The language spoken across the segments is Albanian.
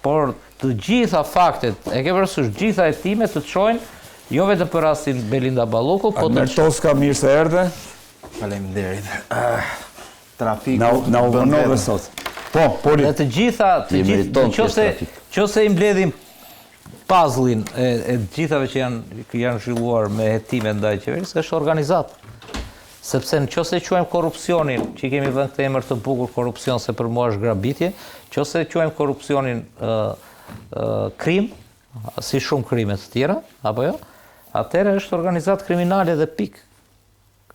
por të gjitha faktet, e ke parasysh, gjitha hetimet të çojnë, jo vetëm për rastin Belinda Balluku, po të Toska, mirë se erdhe. Faleminderit. Trafiku na u vonove sot. Po, dhe të gjitha, nëse i mbledhim puzzle-in e gjithave që janë zhvilluar me hetime ndaj qeverisë, është organizat. Sepse nëse quajmë korrupsionin, që kemi vënë këtë emër të bukur korrupsion se për mua është grabitje, nëse quajmë korrupsionin krim, si shumë krime të tjera, apo jo, atëherë është organizat kriminale dhe pik.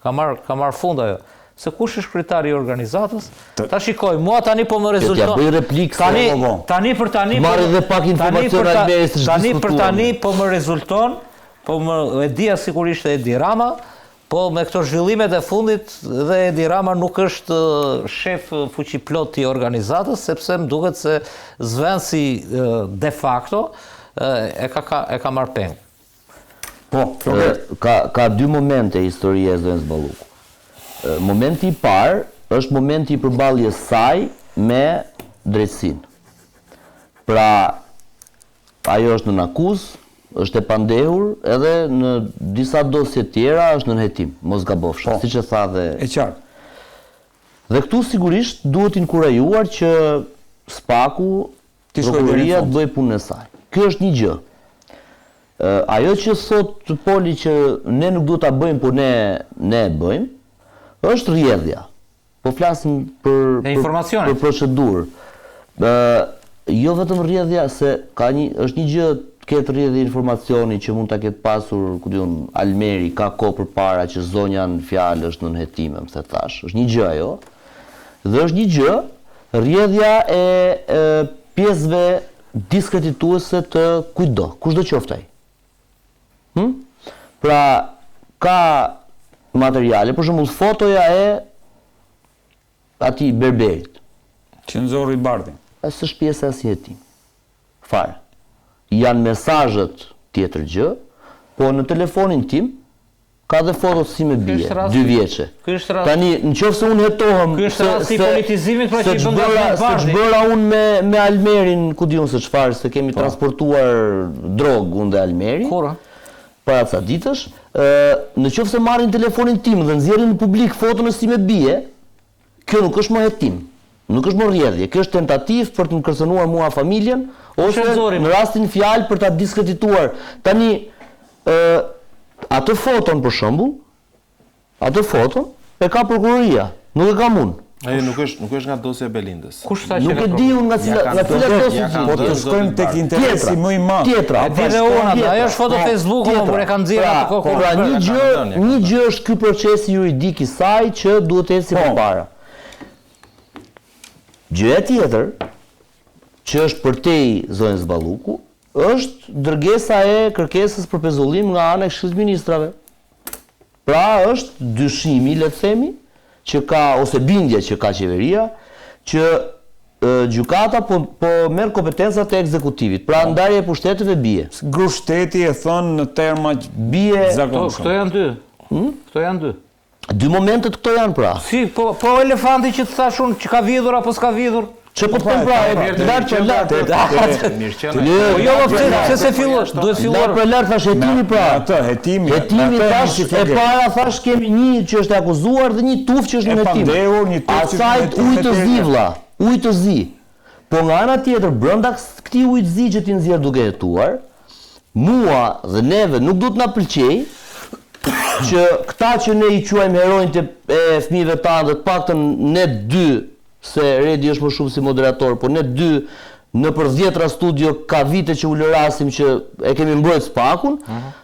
Ka marrë fund ajo. Se kush është kryetari i organizatës? Ta shikoj, mua tani po më rezulton. Ja bëj replikë tani për tani. Marrë edhe pak informacione almerisht. Tani për tani po më rezulton, po më e dia sigurisht Edi Rama, po me këto zhvillimet e fundit dhe Edi Rama nuk është shef fuqiplot i organizatës, sepse më duket se zvensi de facto e ka marrë peng. Po, ka dy momente historie e Zvenës Balluku. Momenti i parë është momenti i përballjes saj me drejtësinë. Pra, ajo është në akuzë, është e pandehur, edhe në disa dosje tjera është në hetim, mos gabofsha, siç e tha dhe e qartë. Dhe këtu sigurisht duhet inkurajuar që SPAK-u, prokuroria të bëjë punën e saj. Kjo është një gjë. Ajo që thot Poli që ne nuk duhet ta bëjmë, por ne e bëjmë, është rrjedhja. Po flasim për procedurë. Jo vetëm rrjedhja, se është një gjë ketë rrjedhje informacioni që mund ta ketë pasur, ku diun, Almeri ka kohë përpara që zonjan fjalë është në hetime, më thash. Është një gjë ajo. Dhe është një gjë rrjedhja e pjesëve diskredituese të kujtdo, kushdo qoftë ai. Pra, ka materiale, për shembull fotoja e atij berberit që nxorri bardhin. S'është pjesë e asnjë hetim. Fare. Janë mesazhet tjetër gjë, po në telefonin tim ka dhe foto si me bie, 2 vjeçe. Tani, nëse unë hetohem se rasti politizimit pra që i bën bardhi. Bëra unë me Almerin, ku diun se çfarë, se kemi transportuar drogë unë dhe Almeri. Kura? Para ca ditësh, nëse marrin telefonin tim dhe nxjerrin në publik foton e si me bie, kjo nuk është më hetim, nuk është më rrjedhje, kjo është tentativë për të më kërcënuar mua familjen, ose në rastin fjalë për ta diskredituar. Tani, atë foton për shembull, atë foton e ka prokuroria, nuk e kam unë. Ajo nuk është nga dosja e Belindës. Kush tha që nuk e di unë nga cilat dosje. Po të shkojmë tek interesi më i madh. Tjetra. E di dhe unë, ajo është foto Facebooku, por e kanë nxjerrë atë kokë. Pra një gjë është ky procesi juridik i saj që duhet të ecë përpara. Gjëja tjetër, që është përtej Zonës Balluku, është dërgesa e kërkesës për pezullim nga ana e Këshillit Ministrave. Pra është dyshimi, le të themi, që ka, ose bindja që ka qeveria, që gjykata po merr kompetencat e ekzekutivit. Pra ndarja e pushteteve bie. Grushteti e thon në terma bie. Këto janë dy. Këto janë dy. Dy momentet këto janë pra. Si, po elefanti që të thash unë që ka vjedhur apo s'ka vjedhur? Që po të them pra, jo, pse se fillon? Duhet filluar për lart thash hetimi pra. Hetimi tash e para thash kemi një që është akuzuar dhe një tuf që është në hetim. Asaj ujë të zi vlla, ujë të zi. Po nga ana tjetër brenda këtij ujë të zi që ti nxjerr duke hetuar, mua dhe neve nuk duhet na pëlqej që këta që ne i quajmë heronjtë e fëmijëve tanë, dhe të paktën ne dy, se Redi është më shumë si moderator, por ne dy në për 10 studio ka vite që u lërasim që e kemi mbrojt SPAK-un,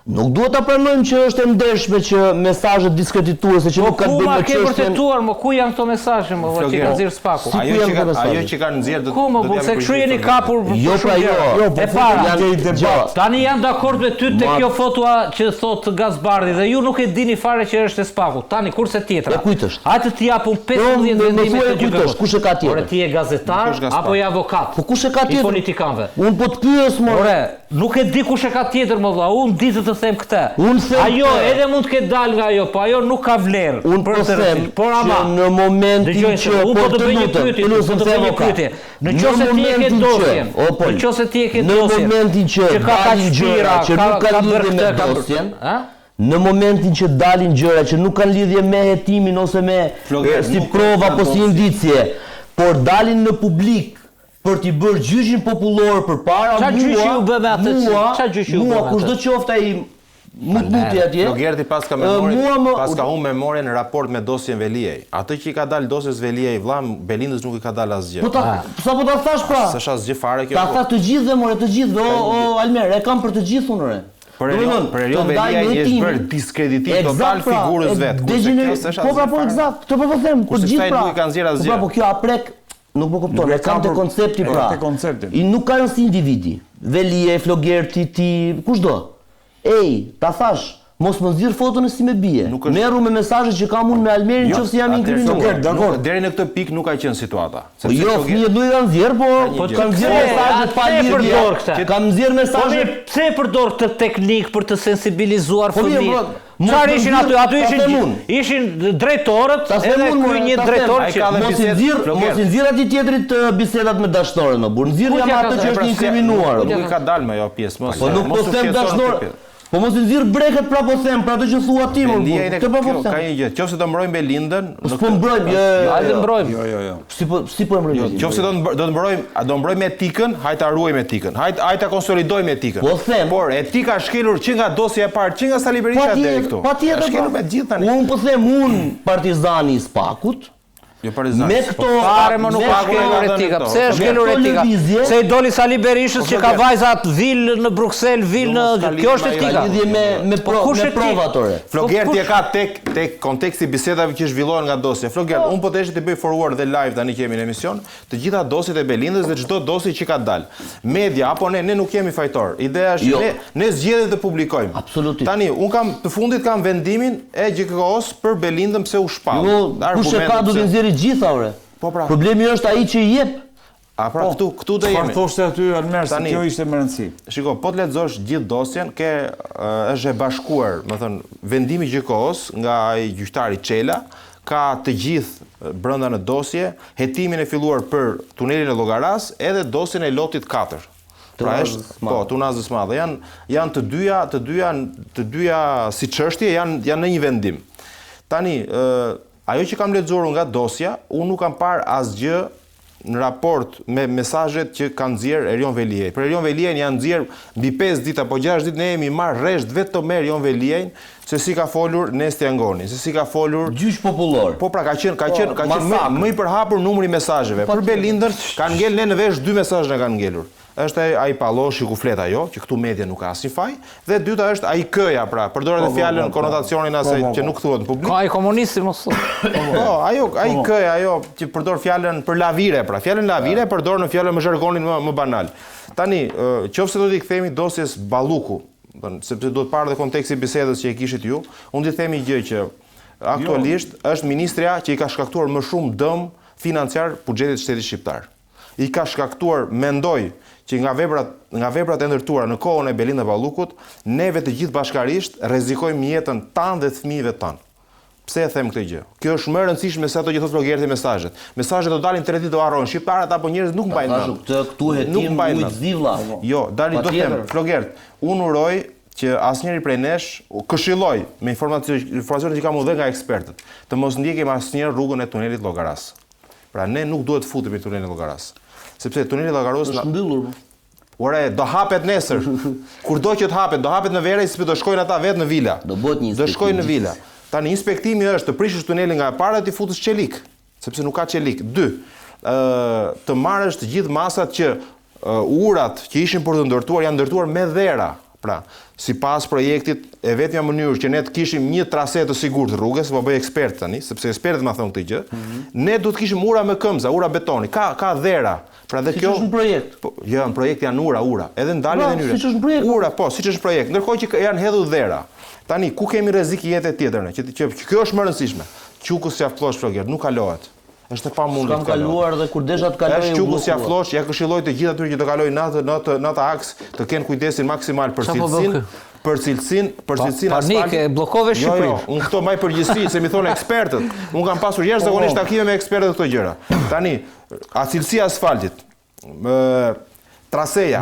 nuk duhet ta pranojmë që është e ndershme që mesazhet diskredituese që nuk kanë bërë me çështjen. Po ku ma ke vërtetuar, më ku janë këto mesazhe më që ka nxjerr SPAK-u? Ajo që kanë nxjerr do të. Ku më se kështu kapur. Jo pra jo. E para. Tani janë dakord me ty te kjo foto që thot Gazbardhi dhe ju nuk e dini fare që është e SPAK-ut. Tani kurse tjetra. Hajde të japun 15 vendime të gjykatës. Kush e ka tjetër? Por ti je gazetar apo je avokat? Po kush e ka i tjetër? politikanëve. Unë po të pyes më. Ore, nuk e di kush e ka tjetër më vlla, unë di të them këtë. Ajo edhe mund të ketë dalë nga ajo, po ajo nuk ka vlerë. Unë po them që në momentin që unë po të bëj një pyetje, po të bëj një pyetje. Në qoftë ti e ke dosjen, në qoftë ti e ke dosjen, në momentin që ka kaq gjëra, që nuk ka lidhje me dosjen, në momentin që dalin gjëra që nuk kanë lidhje me hetimin ose me si prova apo si indicje, por dalin në publik për t'i bërë gjyqin popullor përpara mua, kushdo qoftë ai mutmuti atje. Flogerti paska humbë memorien në raport me dosjen Veliej. Atë që i ka dalë dosjes Veliej, vlla, Belindës nuk i ka dalë asgjë. Sa po ta thash pra? S'është asgjë fare kjo. Ta thash të gjithë more, të gjithë. O Almer, e kam për të gjithë unë. Për Erion Veliej është bërë diskreditim total figurës vet. Po pra, po eksakt. Këtë po them, për gjithë pra. Nuk i kanë nxjerrë asgjë. Po kjo aprek nuk po kupton, e kam të koncepti pra. I nuk ka rëndësi individi. Veliej, Flogerti, ti, kushdo. Ta thash, mos më nxjerr foton e si me bie. Merru me mesazhet që kam unë me Almerin nëse jam inkriminuar. Dakor, deri në këtë pikë nuk ka qenë situata. Jo, fëmijët nuk i kanë nxjerr, po kanë nxjerr mesazhe pa lidhje. Kanë nxjerr mesazhe. Pse e përdor këtë teknik për të sensibilizuar fëmijët? Çfarë ishin aty? Aty ishin drejtorët, edhe ky një drejtor që mos i nxjerr atij tjetrit bisedat me dashnorën, më burr. Nxjerr jam atë që është inkriminuar. Nuk ka dalë me ajo pjesë, mos. Po nuk po them dashnorë. Po mos i nxjerr breket pra po them, pra ato që thua ti më. Këtë po them. Ka një gjë, nëse do mbrojmë Belindën, po mbrojmë. Hajde mbrojmë. Jo. Si po mbrojmë? Nëse do të mbrojmë etikën, hajde ta ruajmë etikën. Hajde ta konsolidojmë etikën. Po them. Por etika shkelur që nga dosja e parë, që nga Sali Berisha deri këtu. Patjetër. Shkelur me gjithë tani. Unë po them partizani i Spakut. Me këto fare më nuk ka shkelur etika. Pse është shkelur etika? Se i doli Sali Berishës që ka vajzat vil në Bruksel, vil në kjo është etika. Ka lidhje me provat ore. Flogerti e ka tek konteksti bisedave që zhvillohen nga dosja. Flogert, unë po të të bëj forward dhe live tani kemi në emision, të gjitha dosjet e Belindës dhe çdo dosje që ka dalë. Media apo ne nuk jemi fajtor. Ideja është ne zgjedhim të publikojmë. Absolutisht. Tani un kam të fundit kam vendimin e GKO-s për Belindën pse u shpall. Kush e ka do të nxjerrë gjitha ore. Po pra. Problemi është ai që i jep. A pra këtu do jemi. Çfarë thoshte aty Almer se kjo ishte më rëndësi? Shiko, po të lexosh gjithë dosjen, është e bashkuar, më thënë, vendimi i GKO-s nga ai gjyqtari Çela, ka të gjithë brenda në dosje, hetimin e filluar për tunelin e Llogaras, edhe dosjen e lotit 4. Pra është, po, tunazës madhe. Janë të dyja si çështje janë në një vendim. Tani, ajo që kam lexuar nga dosja, unë nuk kam parë asgjë në raport me mesazhet që kanë nxjerr Erion Veliej. Për Erion Veliejn janë nxjerr mbi 5 ditë apo 6 ditë ne jemi marrë rresht vetëm me Erion Veliejn se si ka folur Nesti Angoni, se si ka folur gjyq popullor. Po pra ka qenë më i përhapur numri mesazheve. Për Belindën kanë ngel në vesh 2 mesazhe kanë ngelur. Është ai palloshi ku flet ajo, që këtu media nuk ka asnjë faj, dhe dyta është ai K-ja, pra, përdoret fjalën konotacionin asaj që nuk thuhet në publik. Ka ai komunisti mos thot. Po, ai K-ja, ajo që përdor fjalën për lavire, pra, fjalën lavire përdor në fjalën me zhargonin më banal. Tani, qofse do t'i kthemi dosjes Balluku, sepse duhet parë dhe konteksti i bisedës që e kishit ju, unë t'i themi gjë që aktualisht është ministrja që i ka shkaktuar më shumë dëm financiar buxhetit të shtetit shqiptar. I ka shkaktuar, mendoj, që nga veprat e ndërtuara në kohën e Belinda Ballukut, neve të gjithë bashkarisht rrezikojmë jetën tanë dhe të fëmijëve tanë. Pse e them këtë gjë? Kjo është më e rëndësishme se ato që thot Flogerti mesazhet. Mesazhet do dalin 3 ditë do harrohen shqiptarët apo njerëzit nuk mbajnë mend. Këtu hetim ujë zivlla. Jo, dali do të them, Flogert, unë uroj që asnjëri prej nesh këshilloj me informacionet që kam dhënë nga ekspertët, të mos ndjekim asnjëherë rrugën e tunelit Llogaras. Pra ne nuk duhet të futemi në tunelin Llogaras. Sepse tuneli Llogaras është mbyllur. Ore, do hapet nesër. Kurdo që të hapet, do hapet në verë, sepse do shkojnë ata vetë në vila. Do bëhet një inspektim. Do shkojnë në vila. Tani inspektimi është të prishësh tunelin nga e para dhe të futësh çelik, sepse nuk ka çelik. 2. Të marrësh të gjithë masat që urat që ishin për të ndërtuar janë ndërtuar me dhera. Pra, sipas projektit, e vetmja mënyrë që ne të kishim një trase të sigurt të rrugës, po bëj ekspert tani, sepse ekspertët ma thonë këtë gjë, ne duhet të kishim ura me këmbza, ura betoni, ka dhera. Pra dhe kjo është në projekt. Jo, në projekt janë ura, edhe ndalje dhe nyre. Siç është në projekt. Ura, po, siç është në projekt. Ndërkohë që janë hedhur dhera. Tani, ku kemi rrezik jetë tjetër ne? Që kjo është më e rëndësishme. Quku s'ia ftosh Flogert, nuk kalohet. Është e pamundit. Kam kaluar dhe kur desha të kaloj. Është quku si aflosh, ja këshilloj të gjithë atyre që të kalojnë në atë aks, të kenë kujdesin maksimal për cilësinë, për cilësinë asfaltit. Panik, blokove Shqipërinë. Jo, unë këto maj përgjithësi, se mi thonë ekspertët. Unë kam pasur jashtëzakonisht takime me ekspertët këto gjëra. Tani, a cilësia asfaltit, traseja,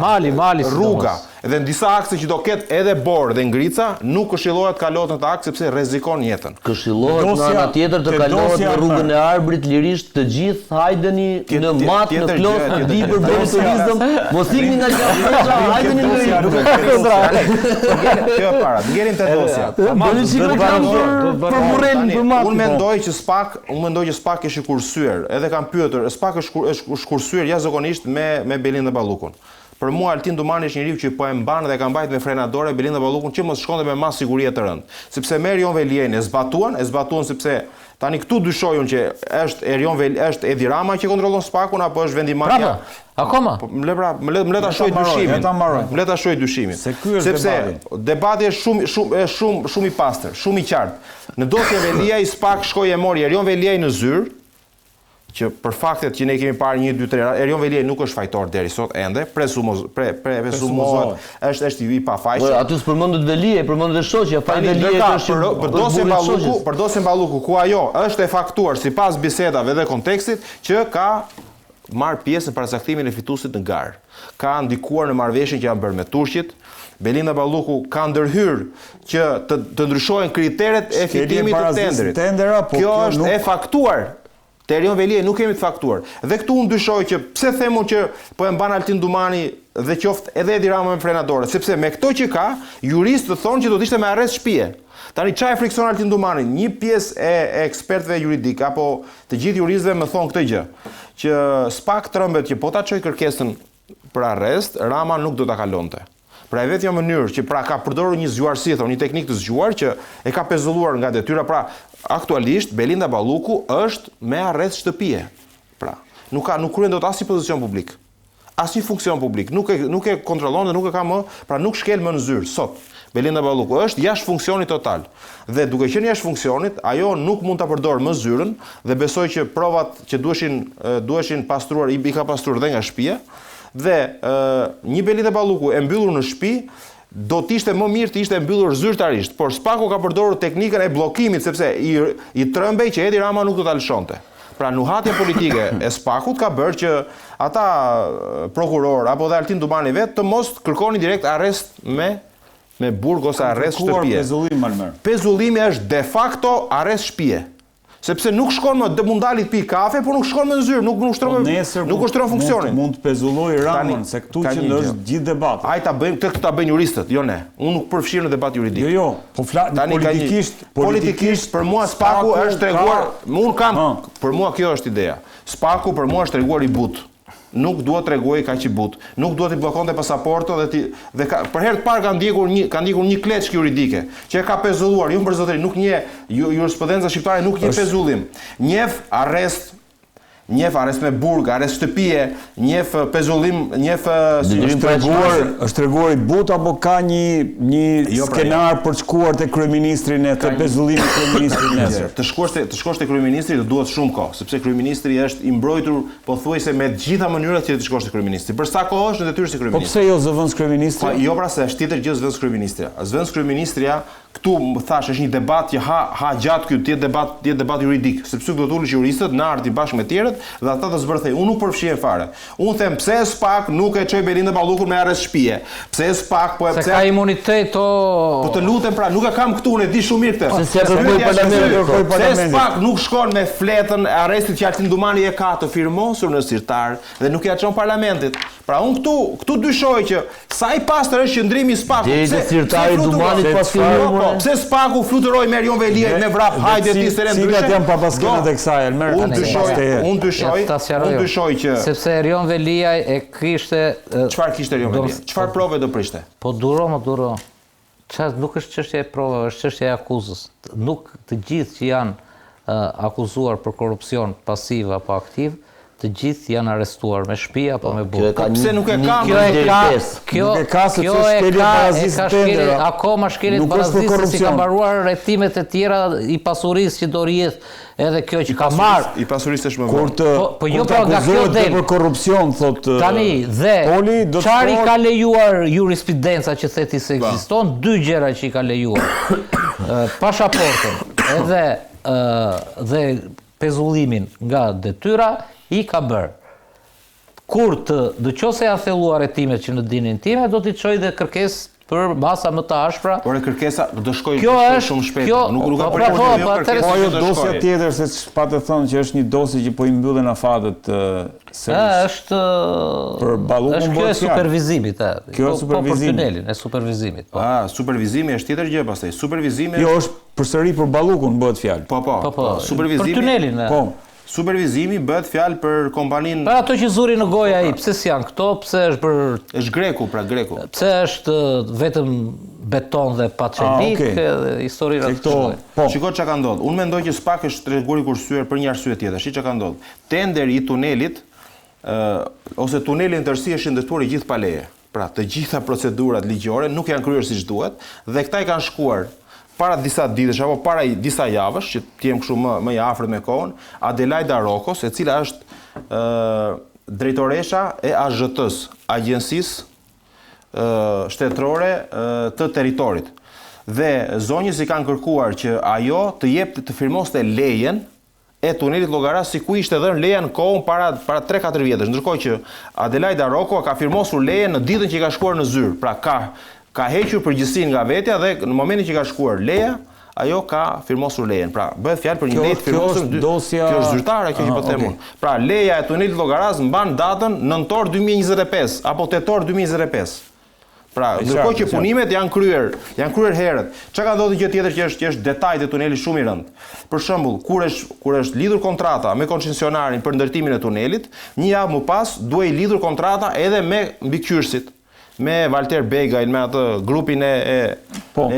rruga, edhe në disa akse që do ketë edhe borë dhe ngrica, nuk këshillohet kalohet në të akse sepse rrezikon jetën. Këshillohet në ana tjetër të kalohet në rrugën e Arbrit lirisht të gjithë hajdeni në mat, në klot, në dibër, bëni turizëm, mos ikni nga gjatë, hajdeni në Kjo e para, ngerim te dosja. Unë mendoj që SPAK është kursyer, edhe kam pyetur, SPAK është kursyer jashtëzakonisht me Belinda Ballukun. Për mua Altin Dumani është njeriu që po e mban dhe ka mbajtur me frenadore Belinda Ballukun që mos shkonte me mas sigurie të rënd. Sepse me Erion Veliajn e zbatuan sepse tani këtu dyshojun që është Edi Rama që kontrollon SPAK-un apo është vendimarrja. Akoma. Më le ta shoj dyshimin. Më le ta shoj dyshimin. Sepse debati është shumë i pastër, shumë i qartë. Në dosjen Veliaj SPAK shkoi e mori Erion Veliaj në zyrë, që për faktet që ne kemi parë 1, 2, 3, Erion Veliaj nuk është fajtor deri sot ende, presumohet, është i pafajshëm. Aty s'përmendet Veliaj, përmendet shoqja, faj Veliaj është për dosjen Balluku, ku ajo është e faktuar sipas bisedave dhe kontekstit që ka marrë pjesë në paracaktimin e fituesit në garë. Ka ndikuar në marrëveshjen që janë bërë me turqit. Belinda Balluku ka ndërhyrë që të ndryshojnë kriteret e fitimit të tenderit. Kjo është e faktuar. Te Erion Veliaj nuk kemi të faktuar. Dhe këtu unë dyshoj që pse themu që po e mban Altin Dumani dhe qoftë edhe Edi Rama me frenadore, sepse me këto që ka, juristët thonë që do të ishte me arrest shtëpie. Tani çfarë frikson Altin Dumani? Një pjesë e ekspertëve juridik apo të gjithë juristëve më thonë këtë gjë, që SPAK trembet që po ta çojë kërkesën për arrest, Rama nuk do ta kalonte. Pra e vetja mënyrë që pra ka përdorur një zgjuarsi, thonë një teknikë të zgjuar që e ka pezulluar nga detyra, pra aktualisht Belinda Balluku është me arrest shtëpie. Pra, nuk kryen dot asnjë pozicion publik. Asnjë funksion publik, nuk e kontrollon dhe nuk e ka më, pra nuk shkel më në zyrë sot. Belinda Balluku është jashtë funksionit total. Dhe duke qenë jashtë funksionit, ajo nuk mund ta përdorë më zyrën dhe besoj që provat që duheshin pastruar i ka pastruar dhe nga shtëpia. Dhe një Belinda Balluku e mbyllur në shtëpi do të ishte më mirë të ishte mbyllur zyrtarisht, por SPAK-u ka përdorur teknikën e bllokimit sepse i trembej që Edi Rama nuk do ta lëshonte. Pra nuhatja politike e SPAK-ut ka bërë që ata prokuror apo dhe Altin Dumani vetë të mos kërkonin direkt arrest me burg ose arrest shtëpie. Pezullimi është de facto arrest shtëpie. Sepse nuk shkon më mund dalit pi kafe, por nuk shkon më në zyrë, nuk ushtron funksionin. Mund të pezulloj Ramën, se këtu që është gjithë debati. Ai ta bëjnë juristët, jo ne. Unë nuk përfshirë në debat juridik. Jo, po politikisht për mua SPAK-u është treguar, për mua kjo është ideja. SPAK-u për mua është treguar i butë. Nuk duhet t'rregojë kaq i butë. Nuk duhet t'i bllokonte pasaporto dhe për herë të parë ka ndjekur një kleçk juridike që e ka pezulluar, jo për zotëri, nuk njeh jurisprudenca shqiptare nuk njeh pezullim. Njeh arrest me burg, arrest shtëpie, njeh pezullim, njeh është treguar i butë apo ka një skenar për të shkuar te kryeministri në të pezullimit kryeministrit nesër. Të shkosh te kryeministri do duhet shumë kohë, sepse kryeministri është i mbrojtur pothuajse me të gjitha mënyrat që të shkosh te kryeministri. Për sa kohë është në detyrë si kryeministri? Po pse jo zëvendës kryeministri? Jo pra se është tjetër gjë zëvendës kryeministria. Zëvendës kryeministria këtu më thash është një debat që ha gjatë ky debat juridik, sepse do të ulësh juristët në arti bashkë me tjerët dhe ata të zbërthej. Unë nuk përfshihem fare. Unë them pse SPAK nuk e çoi Belinda Ballukun me arrest shtëpie. Pse SPAK se ka imunitet Po të lutem pra, nuk e kam këtu, unë e di shumë mirë këtë. Se kërkoi parlamenti. Pse SPAK nuk shkon me fletën e arrestit që Altin Dumani e ka të firmosur në zyrtar dhe nuk ja çon parlamentit. Pra unë këtu dyshoj që sa i pastër është qëndrimi i SPAK-ut. Pse SPAK-u fluturoi me Erion Veliaj me vrap hajde ti se ndryshe. Cilat janë papaskenat e kësaj, Elmer? Unë dyshoj që sepse Erion Veliaj e kishte çfarë kishte Erion Veliaj? Çfarë prove do prishte? Po duro. Çfarë nuk është çështje e provave, është çështje e akuzës. Nuk të gjithë që janë akuzuar për korrupsion pasiv apo aktiv, të gjithë janë arrestuar me shtëpi apo me burg. Pse nuk e ka? Kjo e ka akoma shkelje të barazisë si ka mbaruar rrethimet e tjera i pasurisë që do rrjedh edhe kjo që ka marrë. I pasurisë është më Kur të akuzohet për korrupsion, thotë tani dhe Poli, çfarë ka lejuar jurisprudenca që theti se ekziston, dy gjëra që i ka lejuar. Pasaportën dhe pezullimin nga detyra i ka bërë. Kur nëse janë thelluar hetimet që në dinin time, do t'i çojë dhe kërkesë për masa më të ashpra. Por kërkesa do shkojë shumë shpejt. Nuk ka kërkesë. Ajo dosja tjetër se çfarë të thonë që është një dosje që po i mbyllen afatet është për Ballukun. Kjo e supervizimit, Kjo është supervizimi. Po për tunelin e supervizimit. Supervizimi është tjetër gjë pastaj. Supervizimi jo është përsëri për Ballukun bëhet fjalë. Po. Supervizimi. Për tunelin. Po. Supervizimi bëhet fjalë për kompaninë. Për ato që zuri në goja ai, pse s'janë këto, pse është greku, pra greku. Pse është vetëm beton dhe paçelik, historira këto. Shiko çka ka ndodhur. Unë mendoj që SPAK është treguar i kursyer për një arsye tjetër. Shi çka ka ndodhur. Tenderi i tunelit ose tuneli në tërësi është ndërtuar i gjithë pa leje. Pra, të gjitha procedurat ligjore nuk janë kryer siç duhet dhe këta i kanë shkuar para disa ditësh apo para disa javësh, që t'jem kështu më i afërt me kohën, Adelaida Rokos, e cila është drejtoresha e AZHT-s, Agjencisë Shtetërore të Territorit. Dhe zonjës i kanë kërkuar që ajo të jepte të firmoste lejen e tunelit Llogara si ku ishte dhënë leja në kohën para 3-4 vjetësh, ndërkohë që Adelaida Roko ka firmosur lejen në ditën që i ka shkuar në zyrë. Pra ka hequr përgjegjësinë nga vetja dhe në momentin që ka shkuar leja, ajo ka firmosur lejen. Pra, bëhet fjalë për një lejë të firmosur. Kjo është zyrtare kjo që po them unë. Pra, leja e tunelit Llogaras mban datën nëntor 2025 apo tetor 2025. Pra, ndërkohë që punimet janë kryer herët. Çka ka ndodhur gjë tjetër që është detaj të tunelit shumë i rënd. Për shembull, kur është lidhur kontrata me koncesionarin për ndërtimin e tunelit, një javë më pas duhej lidhur kontrata edhe me mbikëqyrësit, me Walter Begajl, me atë grupin e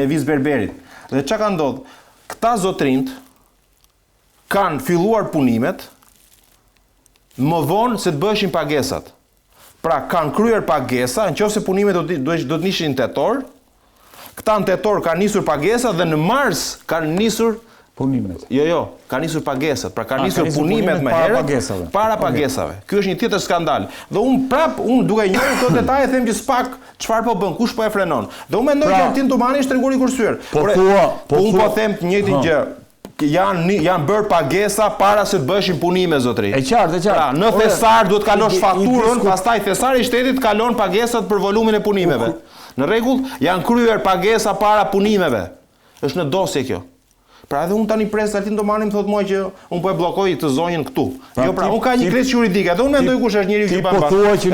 Vis Berberit. Dhe çka ka ndodhur? Këta zotrinj kanë filluar punimet më vonë se të bëheshin pagesat. Pra, kanë kryer pagesa, nëse punimet do të nishin në tetor, këta në tetor kanë nisur pagesa dhe në mars kanë nisur punimet. Jo, kanë nisur pagesat. Pra kanë nisur punimet më herët para pagesave. Ky është një tjetër skandal. Dhe unë duke njohur këto detaje them që SPAK çfarë po bën, kush po e frenon. Dhe unë mendoj që Altin Tumani është treguar i kursyer. Unë po them të njëjtin gjë. Janë bërë pagesa para se të bëheshin punime, zotri. E qartë. Pra, në thesar duhet kalosh faturën, pastaj thesari i shtetit kalon pagesat për volumin e punimeve. Në rregull, janë kryer pagesa para punimeve. Është në dosje kjo. Pra edhe unë tani pres Altin Tumani më thotë mua që unë po e bllokoj të zonjën këtu. Jo, pra, unë ka një kresë juridike, dhe unë mendoj kush është njeriu që po thua që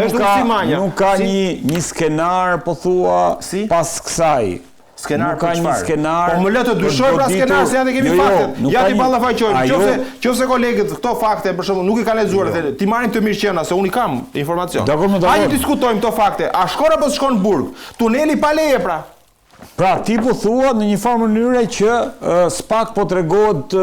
nuk ka një skenar, po thua pas kësaj. Skenar për çfarë? Po më lë të dyshoj pra skenar se ja të kemi faktet. Ja ti ballafaqojmë. Nëse kolegët këto fakte për shembull nuk i kanë lexuar dhe ti marrin të mirë qenë se unë i kam informacion. Hajde diskutojmë këto fakte. A shkon apo s'shkon në burg? Tuneli pa leje pra. Pra, ti po thua në një farë mënyre që SPAK po tregohet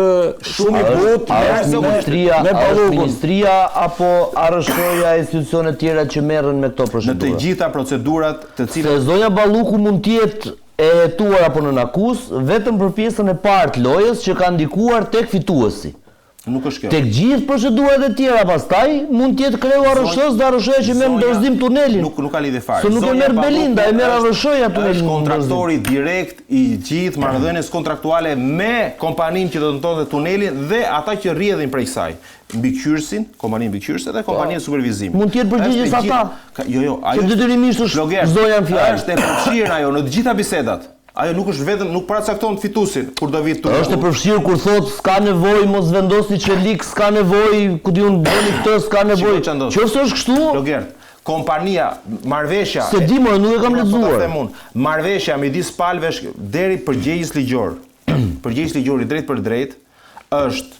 shumë i butë me ministria apo arrëshoja e institucione tjera që merren me këto procedura. Në të gjitha procedurat të cilat se zonja Balluku mund të jetë e hetuar apo nën akuzë vetëm për pjesën e parë të lojës që ka ndikuar tek fituesi. Nuk është kjo. Tek gjithë procedurat e tjera pastaj mund të jetë kreu arrëshës dhe arrëshoja që merr dorëzim tunelin. Nuk ka lidhje fare. Se nuk e merr Belinda, e merr arrëshoja tunelin. Është kontraktori direkt i gjithë marrëdhënies kontraktuale me kompaninë që do të ndonte tunelin dhe ata që rrjedhin prej saj. Mbikëqyrësin, kompaninë mbikëqyrëse dhe kompaninë supervizimit. Mund të jetë përgjigjës ata. Jo, ajo detyrimisht është zonja në fjalë. Është e përfshirë ajo në të gjitha bisedat. Ajo nuk është vetëm nuk paracakton fituesin kur do vi tu. Është e përfshirë kur thotë s'ka nevojë mos vendosni çelik, s'ka nevojë ku diun bëni këtë, s'ka nevojë. Nëse është kështu, Logert, kompania, marrëveshja. Se di më, nuk e kam lexuar. Marrëveshja midis palëve deri përgjegjës ligjor. Përgjegjës ligjor i drejt për drejt është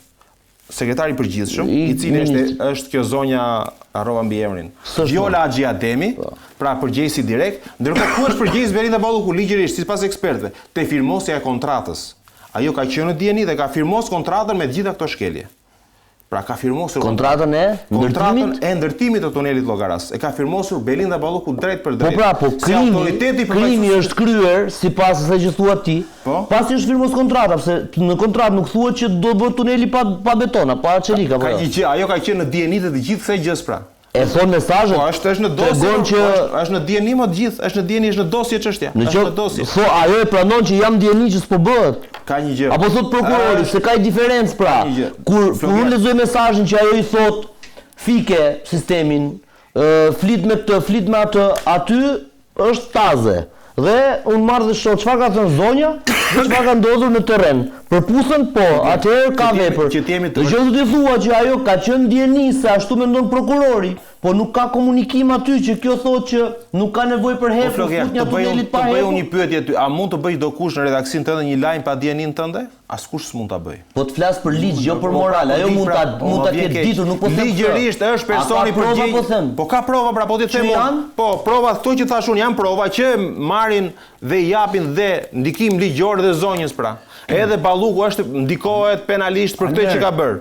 sekretari i përgjithshëm, i cili është kjo zonja harrova mbi emrin. Viola Axhi Ademi, pra përgjegjësi direkt, ndërkohë ku është përgjegjës Belinda Balluku ligjërisht sipas ekspertëve, te firmosja e kontratës. Ajo ka qenë në dieni dhe ka firmos kontratën me gjitha këto shkelje. Pra ka firmosur kontratën e ndërtimit të tunelit Llogaras. E ka firmosur Belinda Balluku drejt për drejt. Po pra, po krimi është kryer sipas asaj që thua ti. Pasi është firmos kontrata, pse në kontratë nuk thuhet që do bëhet tuneli pa betona, pa çelika apo. Ajo ka qenë në dienitë të gjithë kësaj gjës pra. E thon mesazhet. Po është në dosje, është në dieni më të gjithë, është në dosje çështja. Është në dosje. Po ajo e pranon që jam dieni që s'po bëhet. Ka një gjë. Apo thot prokurori se ka diferencë pra. Kur unë lexoj mesazhin që ajo i thot fike sistemin, flit me këtë, flit me atë, aty është taze. Dhe unë marrë dhe shoh çfarë ka thënë zonja, dhe çfarë ka ndodhur në terren. Përputhen po, atëherë ka vepër. Dëgjoj të thua që ajo ka qenë dieni se ashtu mendon prokurori, po nuk ka komunikim aty që kjo thotë që nuk ka nevojë për hep, të bëj unë një pyetje ty, a mund të bëj dokush në redaksinë tënde një lajm pa dieninë tënde? Askush s'mund ta bëj. Po të flas për ligj, jo për moral. Ajo mund ta ketë ditur, nuk po them. Ligjërisht është personi përgjegjës. Po ka prova pra, po ti them. Po prova këto që thash unë janë prova që marrin dhe i japin dhe ndikim ligjor dhe zonjës pra. Edhe Balluku ndikohet penalisht për këtë që ka bërë.